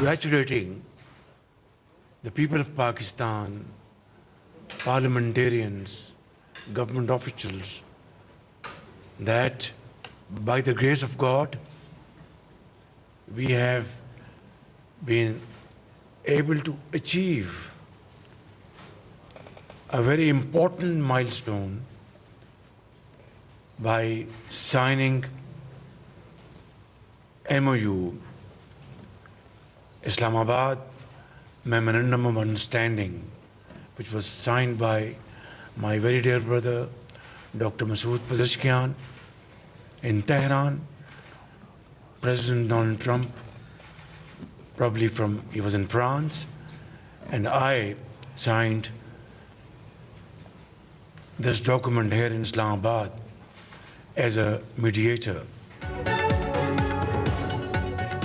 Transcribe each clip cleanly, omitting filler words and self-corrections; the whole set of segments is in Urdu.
Congratulating the people of Pakistan, parliamentarians, government officials, that by the grace of God, we have been able to achieve a very important milestone by signing MOU, Islamabad Memorandum of Understanding, which was signed by my very dear brother, Dr. Masood Pezeshkian, in Tehran. President Donald Trump, he was in France, and I signed this document here in Islamabad as a mediator.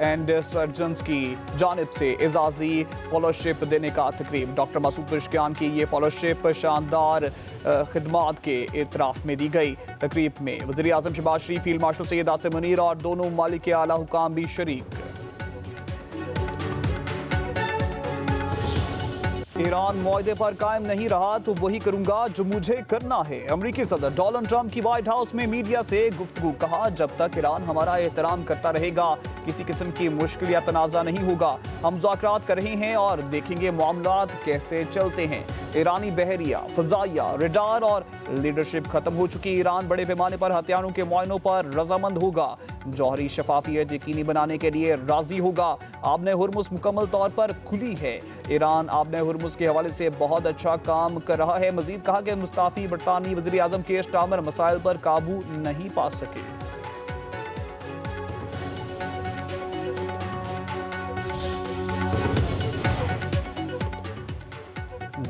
And surgeons کی جانب سے اعزازی فیلوشپ دینے کا تقریب. ڈاکٹر مسعود پزشکیان کی یہ فیلوشپ شاندار خدمات کے اعتراف میں دی گئی. تقریب میں وزیر اعظم شہباز شریف، فیلڈ مارشل سید عاصم منیر اور دونوں ممالک کے اعلیٰ حکام بھی شریک. ایران معاہدے پر قائم نہیں رہا تو وہی کروں گا جو مجھے کرنا ہے. امریکی صدر ڈونلڈ ٹرمپ کی وائٹ ہاؤس میں میڈیا سے گفتگو. کہا جب تک ایران ہمارا احترام کرتا رہے گا کسی قسم کی مشکل یا تنازع نہیں ہوگا. ہم مذاکرات کر رہے ہیں اور دیکھیں گے معاملات کیسے چلتے ہیں. ایرانی بحریہ، فضائیہ، ریڈار اور لیڈرشپ ختم ہو چکی. ایران بڑے پیمانے پر ہتھیاروں کے معائنوں پر رضامند ہوگا. جوہری شفافیت یقینی بنانے کے لیے راضی ہوگا. آبِ ہرمز مکمل طور پر کھلی ہے. ایران آبِ ہرمز کے حوالے سے بہت اچھا کام کر رہا ہے. مزید کہا کہ مستعفی برطانوی وزیر اعظم کیئر سٹارمر مسائل پر قابو نہیں پا سکے.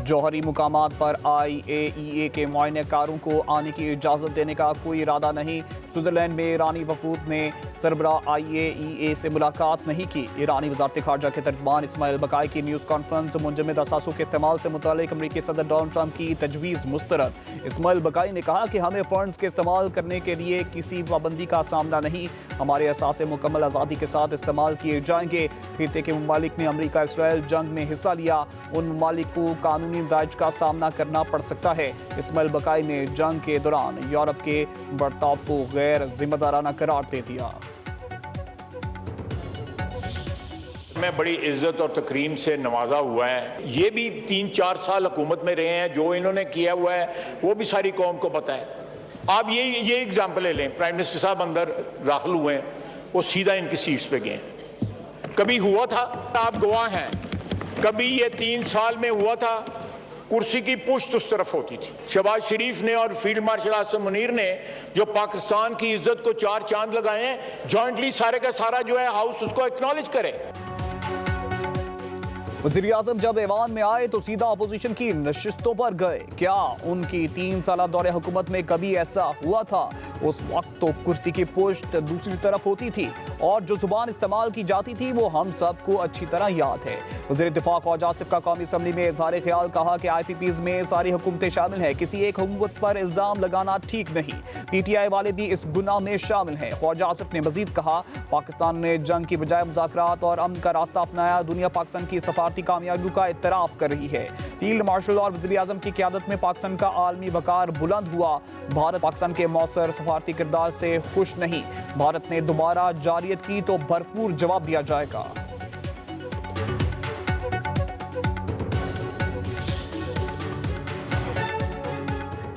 جوہری مقامات پر IAEA کے معائنہ کاروں کو آنے کی اجازت دینے کا کوئی ارادہ نہیں. سوئٹزرلینڈ میں ایرانی وفود نے سربراہ IAEA سے ملاقات نہیں کی. ایرانی وزارت خارجہ کے ترجمان اسماعیل بقائی کی نیوز کانفرنس. منجمد اثاثوں کے استعمال سے متعلق امریکی صدر ڈونلڈ ٹرمپ کی تجویز مسترد. اسماعیل بقائی نے کہا کہ ہمیں فنڈز کے استعمال کرنے کے لیے کسی پابندی کا سامنا نہیں. ہمارے اثاثے مکمل آزادی کے ساتھ استعمال کیے جائیں گے. خطے کے ممالک نے امریکہ اسرائیل جنگ میں حصہ لیا. ان ممالک کو قانونی نتائج کا سامنا کرنا پڑ سکتا ہے. اسماعیل بقائی نے جنگ کے دوران یورپ کے برتاؤ کو غیر ذمہ دارانہ قرار دے دیا. میں بڑی عزت اور تکریم سے نوازا ہوا ہے. یہ بھی 3-4 سال حکومت میں رہے ہیں. جو انہوں نے کیا ہوا ہے وہ بھی ساری قوم کو پتہ ہے. آپ یہ اگزامپل لے لیں. پرائم منسٹر صاحب اندر داخل ہوئے ہیں، وہ سیدھا ان کی سیٹس پہ گئے. کبھی ہوا تھا، آپ گواہ ہیں، کبھی یہ 3 سال میں ہوا تھا کرسی کی پشت اس طرف ہوتی تھی. شہباز شریف نے اور فیلڈ مارشل عاصم منیر نے جو پاکستان کی عزت کو 4 چاند لگائے ہیں، جوائنٹلی سارے کا سارا جو ہے ہاؤس اس کو ایکنالج کرے. وزیر اعظم جب ایوان میں آئے تو سیدھا اپوزیشن کی نشستوں پر گئے. کیا ان کی 3 سالہ دور حکومت میں کبھی ایسا ہوا تھا؟ اس وقت تو کرسی کی پشت دوسری طرف ہوتی تھی اور جو زبان استعمال کی جاتی تھی وہ ہم سب کو اچھی طرح یاد ہے. وزیر دفاع خواجہ آصف کا قومی اسمبلی میں اظہار خیال. کہا کہ IPPs میں ساری حکومتیں شامل ہیں. کسی ایک حکومت پر الزام لگانا ٹھیک نہیں. PTI والے بھی اس گناہ میں شامل ہیں. خواجہ آصف نے مزید کہا پاکستان نے جنگ کی بجائے مذاکرات اور امن کا راستہ اپنایا. دنیا پاکستان کی سفارتی کامیابیوں کا اعتراف کر رہی ہے. فیلڈ مارشل اور وزیر اعظم کی قیادت میں پاکستان کا عالمی وقار بلند ہوا. بھارت پاکستان کے مؤثر سفارتی کردار سے خوش نہیں. بھارت نے دوبارہ جارحیت کی تو بھرپور جواب دیا جائے گا.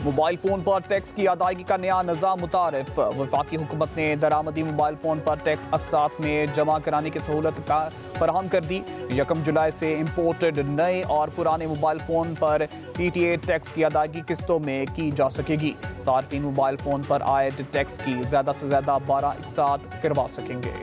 موبائل فون پر ٹیکس کی ادائیگی کا نیا نظام متعارف. وفاقی حکومت نے درآمدی موبائل فون پر ٹیکس اقساط میں جمع کرانے کی سہولت فراہم کر دی. 1 جولائی سے امپورٹڈ نئے اور پرانے موبائل فون پر PTA ٹیکس کی ادائیگی قسطوں میں کی جا سکے گی. صارفین موبائل فون پر عائد ٹیکس کی زیادہ سے زیادہ 12 اقساط کروا سکیں گے.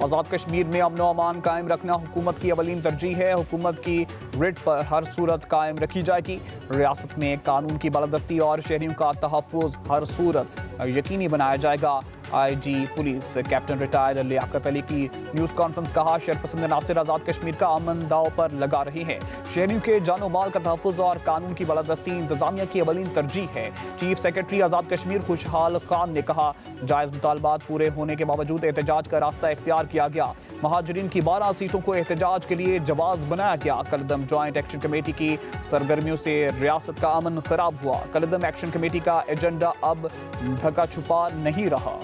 آزاد کشمیر میں امن و امان قائم رکھنا حکومت کی اولین ترجیح ہے. حکومت کی ریٹ پر ہر صورت قائم رکھی جائے گی. ریاست میں قانون کی بالادستی اور شہریوں کا تحفظ ہر صورت یقینی بنایا جائے گا. IG police captain retired Liaquat Ali کی نیوز کانفرنس. کہا شرپسند عناصر آزاد کشمیر کا امن داؤ پر لگا رہے ہیں. شہریوں کے جان و مال کا تحفظ اور قانون کی بالادستی انتظامیہ کی اولین ترجیح ہے. چیف سیکرٹری آزاد کشمیر خوشحال خان نے کہا جائز مطالبات پورے ہونے کے باوجود احتجاج کا راستہ اختیار کیا گیا. مہاجرین کی 12 سیٹوں کو احتجاج کے لیے جواز بنایا گیا. کلدم جوائنٹ ایکشن کمیٹی کی سرگرمیوں سے ریاست کا امن خراب ہوا. کلدم ایکشن کمیٹی کا ایجنڈا اب ڈھکا چھپا نہیں رہا.